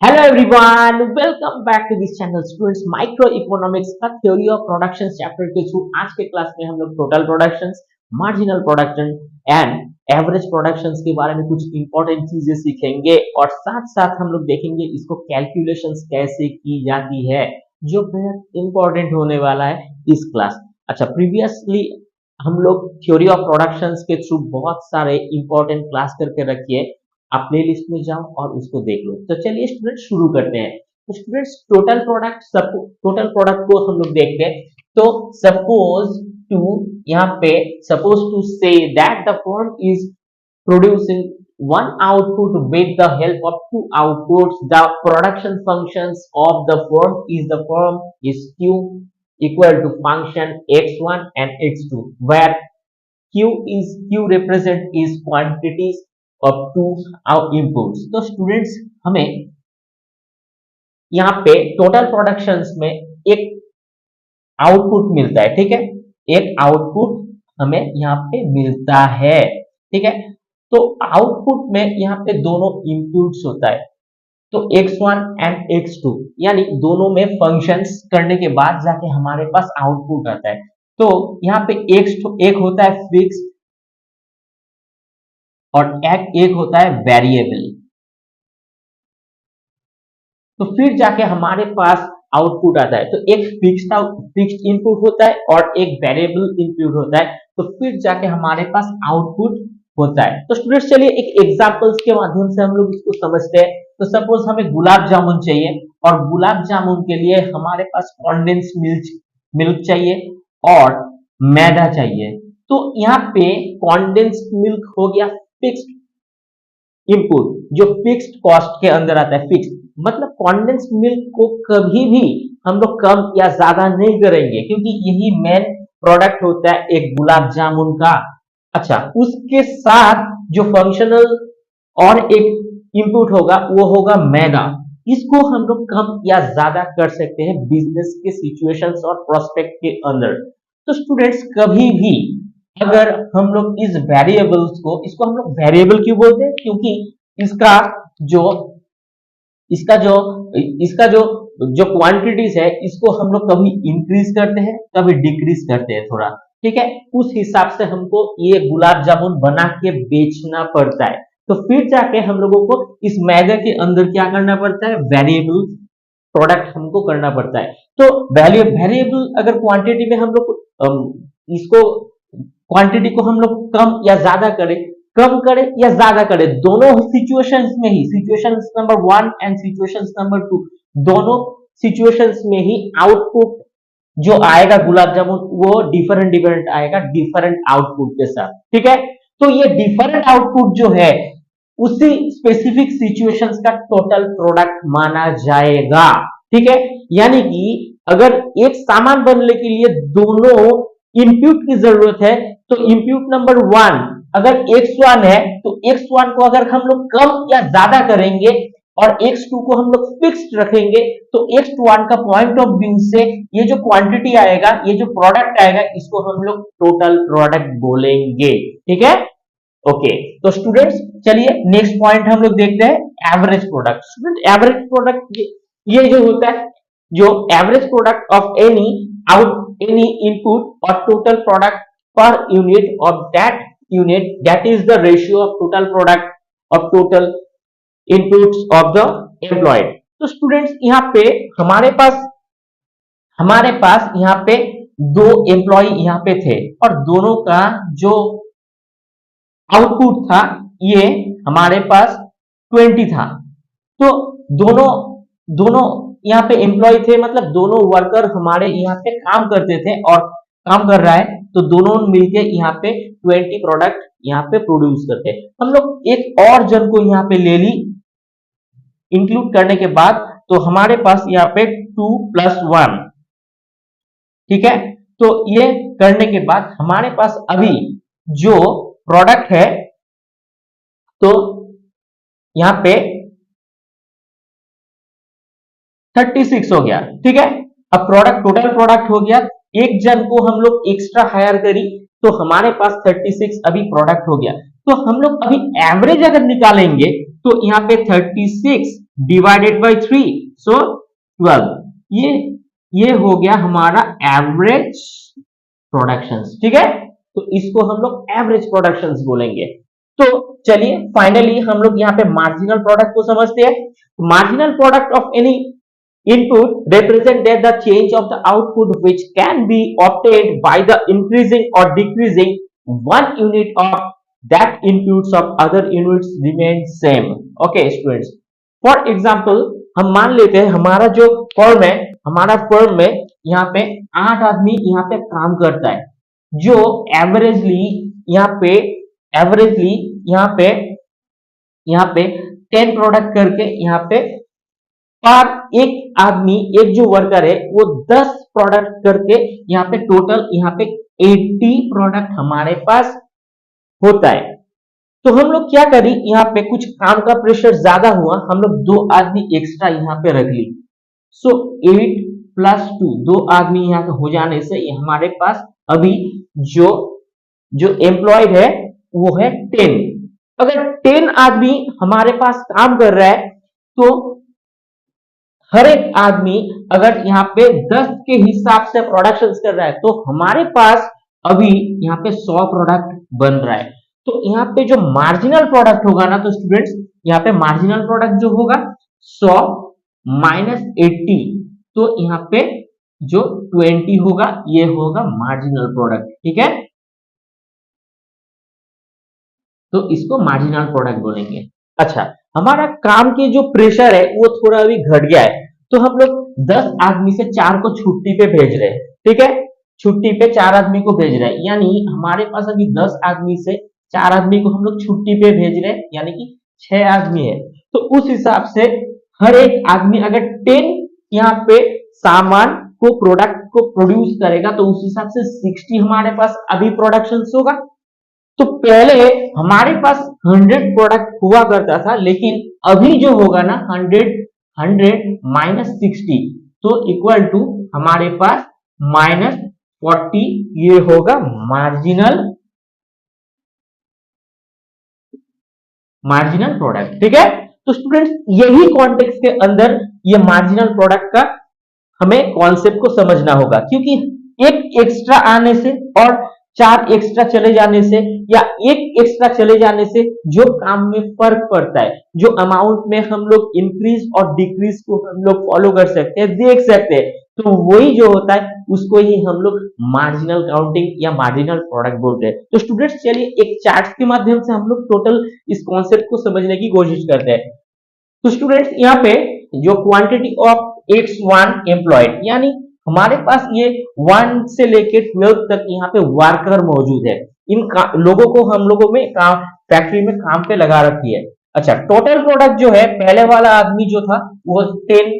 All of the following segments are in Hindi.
Hello everyone, welcome back to this channel students. Micro economics का थ्योरी ऑफ प्रोडक्शन चैप्टर के थ्रू आज के क्लास में हम लोग total productions, marginal production and average productions के बारे में कुछ इंपॉर्टेंट चीजें सीखेंगे और साथ साथ हम लोग देखेंगे इसको कैलकुलेशंस कैसे की जाती है, जो बेहद इंपॉर्टेंट होने वाला है इस क्लास। अच्छा, प्रीवियसली हम लोग थ्योरी ऑफ प्रोडक्शंस के थ्रू बहुत सारे इंपॉर्टेंट क्लास करके रखिए। आप प्ले लिस्ट में जाओ और उसको देख लो। तो चलिए स्टूडेंट शुरू करते हैं। तो स्टूडेंट्स टोटल प्रोडक्ट को हम लोग देखते हैं। तो सपोज टू यहाँ पे suppose to say that the firm is producing one output with the help of two outputs. The production functions of the firm is q equal to function x1 and x2, where q represent is quantities of two inputs. तो स्टूडेंट्स हमें यहाँ पे टोटल प्रोडक्शंस में एक आउटपुट मिलता है, ठीक है। एक आउटपुट हमें यहाँ पे मिलता है, ठीक है। तो आउटपुट में यहाँ पे दोनों इनपुट्स होता है, तो x1 एंड x2, यानी दोनों में फंक्शंस करने के बाद जाके हमारे पास आउटपुट आता है। तो यहाँ पे एक होता है फिक्स और एक होता है वेरिएबल। तो फिर जाके हमारे पास आउटपुट आता है। तो एक फिक्स्ड इनपुट होता है और एक वेरिएबल इनपुट होता है। तो फिर जाके हमारे पास आउटपुट होता है। तो स्टूडेंट्स चलिए एक एग्जांपल्स के माध्यम से हम लोग इसको समझते हैं। तो सपोज हमें गुलाब जामुन चाहिए और गुलाब जामुन के लिए हमारे पास कॉन्डेंस मिल्क चाहिए और मैदा चाहिए। तो यहाँ पे कॉन्डेंस मिल्क हो गया फिक्स्ड इनपुट, जो फिक्स्ड कॉस्ट के अंदर आता है। फिक्स्ड मतलब कॉन्डेंस मिल्क को कभी भी हम लोग कम या ज्यादा नहीं करेंगे, क्योंकि यही मेन प्रोडक्ट होता है एक गुलाब जामुन का। अच्छा, उसके साथ जो फंक्शनल और एक इनपुट होगा वो होगा मैदा। इसको हम लोग कम या ज्यादा कर सकते हैं बिजनेस के सिचुएशंस और प्रोस्पेक्ट के अंदर। तो स्टूडेंट्स कभी भी अगर हम लोग इस वेरिएबल्स को, इसको हम लोग वेरिएबल क्यों बोलते हैं, क्योंकि इसका जो इसका जो इसका जो जो क्वांटिटीज है, इसको हम लोग कभी इंक्रीज करते हैं कभी डिक्रीज करते हैं थोड़ा, ठीक है। उस हिसाब से हमको ये गुलाब जामुन बना के बेचना पड़ता है। तो फिर जाके हम लोगों को इस मैदे के अंदर क्या करना पड़ता है, वेरिएबल प्रोडक्ट हमको करना पड़ता है। तो वेरिएबल अगर क्वांटिटी में हम लोग इसको क्वांटिटी को हम लोग कम या ज्यादा करें या ज्यादा करें, दोनों सिचुएशंस में ही, situations number 1 and situations number 2, दोनों सिचुएशंस में ही आउटपुट जो आएगा गुलाब जामुन वो डिफरेंट आएगा, डिफरेंट आउटपुट के साथ, ठीक है। तो ये डिफरेंट आउटपुट जो है उसी स्पेसिफिक सिचुएशंस का टोटल प्रोडक्ट माना जाएगा, ठीक है। यानी कि अगर एक सामान बनने के लिए दोनों इनपुट की जरूरत है, तो इनपुट नंबर 1 अगर x1 है तो x1 को अगर हम लोग कम या ज्यादा करेंगे और x2 को हम लोग फिक्स्ड रखेंगे, तो x1 का पॉइंट ऑफ व्यू से ये जो क्वांटिटी आएगा, ये जो प्रोडक्ट आएगा, इसको हम लोग टोटल प्रोडक्ट बोलेंगे, ठीक है। ओके, तो स्टूडेंट्स चलिए नेक्स्ट पॉइंट हम लोग देखते हैं, average product. Student average product ये जो होता है, जो average product of any input और total product per unit of that unit, that is the ratio of total product of total inputs of the employed। तो स्टूडेंट्स यहाँ पे हमारे पास यहाँ पे दो एम्प्लॉय यहाँ पे थे और दोनों का जो आउटपुट था ये हमारे पास 20 था। तो दोनों यहाँ पे एम्प्लॉय थे, मतलब दोनों वर्कर हमारे यहाँ पे काम करते थे और काम कर रहा है, तो दोनों मिलके यहाँ पे 20 प्रोडक्ट यहाँ पे प्रोड्यूस करते हैं। हम लोग एक और जन को यहाँ पे ले ली इंक्लूड करने के बाद, तो हमारे पास यहाँ पे 2 + 1, ठीक है। तो ये करने के बाद हमारे पास अभी जो प्रोडक्ट है, तो यहाँ पे 36 हो गया, ठीक है। अब टोटल प्रोडक्ट हो गया, एक जन को हम लोग एक्स्ट्रा हायर करी तो हमारे पास 36 अभी प्रोडक्ट हो गया। तो हम लोग अभी एवरेज अगर निकालेंगे तो यहाँ पे 36 डिवाइडेड बाय 3, सो 12। ये हो गया हमारा एवरेज प्रोडक्शंस, ठीक है। तो इसको हम लोग एवरेज प्रोडक्शंस बोलेंगे। तो चलिए फाइनली हम लोग यहाँ पे मार्जिनल प्रोडक्ट को समझते हैं। Marginal product of any input represent that the change of the output which can be obtained by the increasing or decreasing one unit of that inputs of other units remain same. Okay students, for example हम मान लेते हैं हमारा जो फर्म है, हमारा फर्म में यहाँ पे 8 आदमी यहाँ पे काम करता है, जो एवरेजली यहाँ पे 10 प्रोडक्ट करके यहाँ पे पर एक आदमी, एक जो वर्कर है वो 10 प्रोडक्ट करके यहाँ पे टोटल यहाँ पे 80 प्रोडक्ट हमारे पास होता है। तो हम लोग क्या करें, यहाँ पे कुछ काम का प्रेशर ज्यादा हुआ, हम लोग 2 आदमी एक्स्ट्रा यहाँ पे रख ली। सो 8 + 2, 2 आदमी यहाँ पे हो जाने से हमारे पास अभी जो एम्प्लॉयड है वो है 10। अगर 10 आदमी हमारे पास काम कर रहा है तो हर एक आदमी अगर यहाँ पे 10 के हिसाब से प्रोडक्शन कर रहा है तो हमारे पास अभी यहाँ पे 100 प्रोडक्ट बन रहा है। तो यहाँ पे जो मार्जिनल प्रोडक्ट होगा ना, तो स्टूडेंट्स यहाँ पे मार्जिनल प्रोडक्ट जो होगा 100 - 80, तो यहाँ पे जो 20 होगा ये होगा मार्जिनल प्रोडक्ट, ठीक है। तो इसको मार्जिनल प्रोडक्ट बोलेंगे। अच्छा, हमारा काम के जो प्रेशर है वो थोड़ा अभी घट गया है, तो हम लोग 10 आदमी से 4 को छुट्टी पे भेज रहे हैं, ठीक है। छुट्टी पे 4 आदमी को भेज रहे हैं, यानी हमारे पास अभी 10 आदमी से 4 आदमी को हम लोग छुट्टी पे भेज रहे हैं, यानी कि 6 आदमी है। तो उस हिसाब से हर एक आदमी अगर 10 यहाँ पे सामान को, प्रोडक्ट को प्रोड्यूस करेगा तो उस हिसाब से 60 हमारे पास अभी प्रोडक्शन होगा। तो पहले हमारे पास 100 प्रोडक्ट हुआ करता था, लेकिन अभी जो होगा ना 100 - 60, तो इक्वल टू हमारे पास -40, ये होगा मार्जिनल प्रोडक्ट, ठीक है। तो स्टूडेंट्स यही कॉन्टेक्स्ट के अंदर ये मार्जिनल प्रोडक्ट का हमें कॉन्सेप्ट को समझना होगा, क्योंकि एक एक्स्ट्रा आने से और 4 एक्स्ट्रा चले जाने से या एक एक्स्ट्रा चले जाने से जो काम में फर्क पड़ता है, जो अमाउंट में हम लोग इंक्रीज और डिक्रीज को हम लोग फॉलो कर सकते हैं, देख सकते हैं, तो वही जो होता है उसको ही हम लोग मार्जिनल काउंटिंग या मार्जिनल प्रोडक्ट बोलते हैं। तो स्टूडेंट्स चलिए एक चार्ट के माध्यम से हम लोग टोटल इस कॉन्सेप्ट को समझने की कोशिश करते हैं। तो स्टूडेंट्स यहाँ पे जो क्वांटिटी ऑफ X1 एम्प्लॉयड, यानी हमारे पास ये 1 से लेके 12 तक यहाँ पे वर्कर मौजूद है। इन लोगों को हम लोगों में फैक्ट्री में काम पे लगा रखी है। अच्छा, टोटल प्रोडक्ट जो है, पहले वाला आदमी जो था वो 10,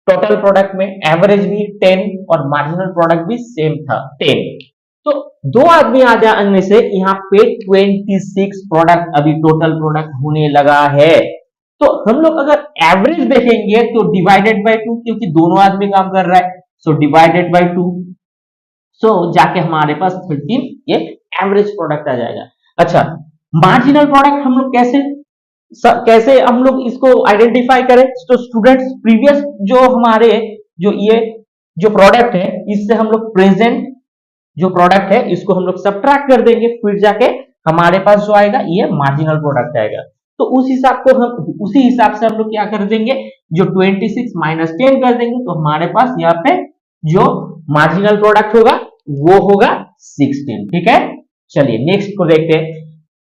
टोटल प्रोडक्ट में एवरेज भी 10 और मार्जिनल प्रोडक्ट भी सेम था 10। तो 2 आदमी आ जाने से यहाँ पे 26 प्रोडक्ट अभी टोटल प्रोडक्ट होने लगा है। तो हम लोग अगर एवरेज देखेंगे तो डिवाइडेड बाय 2, क्योंकि दोनों आदमी काम कर रहा है, सो डिवाइडेड बाय 2, सो जाके हमारे पास 13 ये एवरेज प्रोडक्ट आ जाएगा। अच्छा, मार्जिनल प्रोडक्ट हम लोग कैसे हम लोग इसको आइडेंटिफाई करें? तो स्टूडेंट्स प्रीवियस जो हमारे जो प्रोडक्ट है, इससे हम लोग प्रेजेंट जो प्रोडक्ट है इसको हम लोग सब्ट्रैक्ट कर देंगे, फिर जाके हमारे पास जो आएगा ये मार्जिनल प्रोडक्ट आएगा। तो उसी हिसाब से हम लोग क्या कर देंगे, जो 26 - 10 कर देंगे, तो हमारे पास यहाँ पे जो मार्जिनल प्रोडक्ट होगा वो होगा 16, ठीक है। चलिए नेक्स्ट को देखते हैं।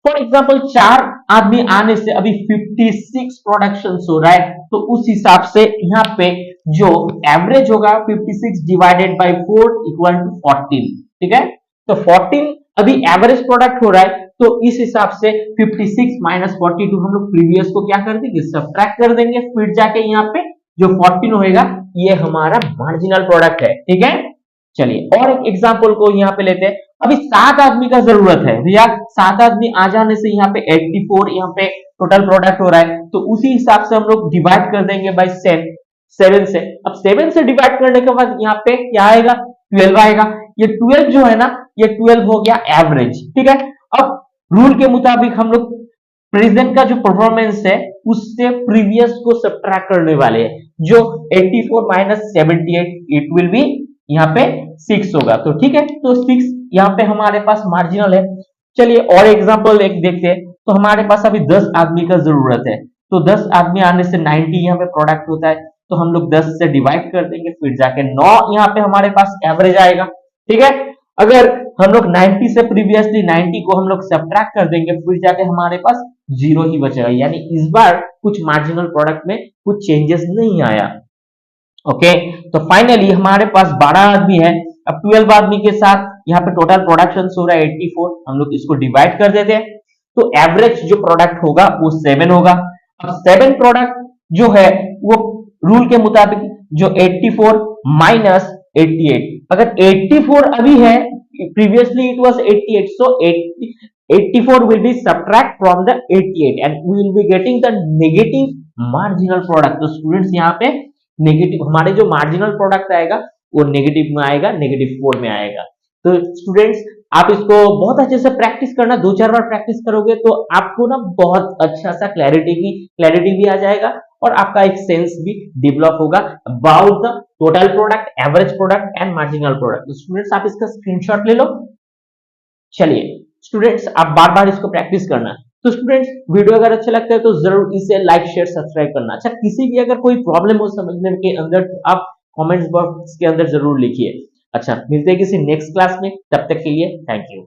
फॉर एग्जांपल 4 आदमी आने से अभी 56 प्रोडक्शन हो रहा है, तो उस हिसाब से यहाँ पे जो एवरेज होगा 56 डिवाइडेड बाय 4 इक्वल टू 14, ठीक है। तो 14 अभी एवरेज प्रोडक्ट हो रहा है, तो इस हिसाब से 56 - 42 हम लोग प्रीवियस को क्या कर देंगे, सब्ट्रैक्ट कर देंगे, फिर जाके यहाँ पे जो 14 होएगा ये हमारा मार्जिनल प्रोडक्ट है, ठीक है। चलिए और एक एग्जांपल को यहाँ पे लेते हैं। अभी 7 आदमी का जरूरत है भैया, 7 आदमी आ जाने से यहाँ पे 84 यहाँ पे टोटल प्रोडक्ट हो रहा है, तो उसी हिसाब से हम लोग डिवाइड कर देंगे बाय 7 से। अब 7 से डिवाइड करने के बाद यहाँ पे क्या आएगा, 12 आएगा। ये 12 जो है ना, ये 12 हो गया एवरेज, ठीक है। अब रूल के मुताबिक हम लोग प्रेजेंट का जो परफॉर्मेंस है उससे प्रीवियस को सब्ट्रैक्ट करने वाले हैं, जो 84 माइनस 78 इट विल बी यहाँ पे 6 होगा। तो ठीक है, तो 6 यहाँ पे हमारे पास मार्जिनल है। चलिए और एग्जांपल एक देखते हैं। तो हमारे पास अभी 10 आदमी का जरूरत है, तो 10 आदमी आने से 90 यहाँ पे प्रोडक्ट होता है, तो हम लोग 10 से डिवाइड कर देंगे, फिर जाके 9 यहाँ पे हमारे पास एवरेज आएगा। ठीक है, अगर हम लोग 90 से प्रीवियसली 90 को हम लोग सब्ट्रैक्ट कर देंगे, फिर जाके हमारे पास 0 ही बचेगा, यानी इस बार कुछ मार्जिनल प्रोडक्ट में कुछ चेंजेस नहीं आया। ओके, तो फाइनली हमारे पास 12 आदमी है। अब 12 आदमी के साथ यहाँ पे टोटल प्रोडक्शन हो रहा है 84, हम लोग इसको डिवाइड कर देते हैं, तो एवरेज जो प्रोडक्ट होगा वो 7 होगा। अब 7 प्रोडक्ट जो है वो रूल के मुताबिक जो 84 माइनस 88, अगर 84 अभी है, previously it was 88, so 84 will be subtract from the 88 and we will be getting the negative marginal product। तो स्टूडेंट्स यहाँ पे नेगेटिव, हमारे जो मार्जिनल प्रोडक्ट आएगा वो नेगेटिव में आएगा, -4 में आएगा। तो स्टूडेंट्स आप इसको बहुत अच्छे से प्रैक्टिस करना, 2-4 बार प्रैक्टिस करोगे तो आपको ना बहुत अच्छा सा क्लैरिटी भी आ जाएगा और आपका एक सेंस भी डेवलप होगा about the total product, average product and marginal product. तो स्टूडेंट्स आप इसका स्क्रीनशॉट ले लो। चलिए स्टूडेंट्स आप बार बार इसको प्रैक्टिस करना। तो स्टूडेंट्स वीडियो अगर अच्छा लगता है तो जरूर इसे लाइक शेयर सब्सक्राइब करना। अच्छा, किसी भी अगर कोई प्रॉब्लम हो समझने के अंदर तो आप कमेंट्स बॉक्स के अंदर जरूर लिखिए। अच्छा, मिलते हैं किसी नेक्स्ट क्लास में, तब तक के लिए थैंक यू।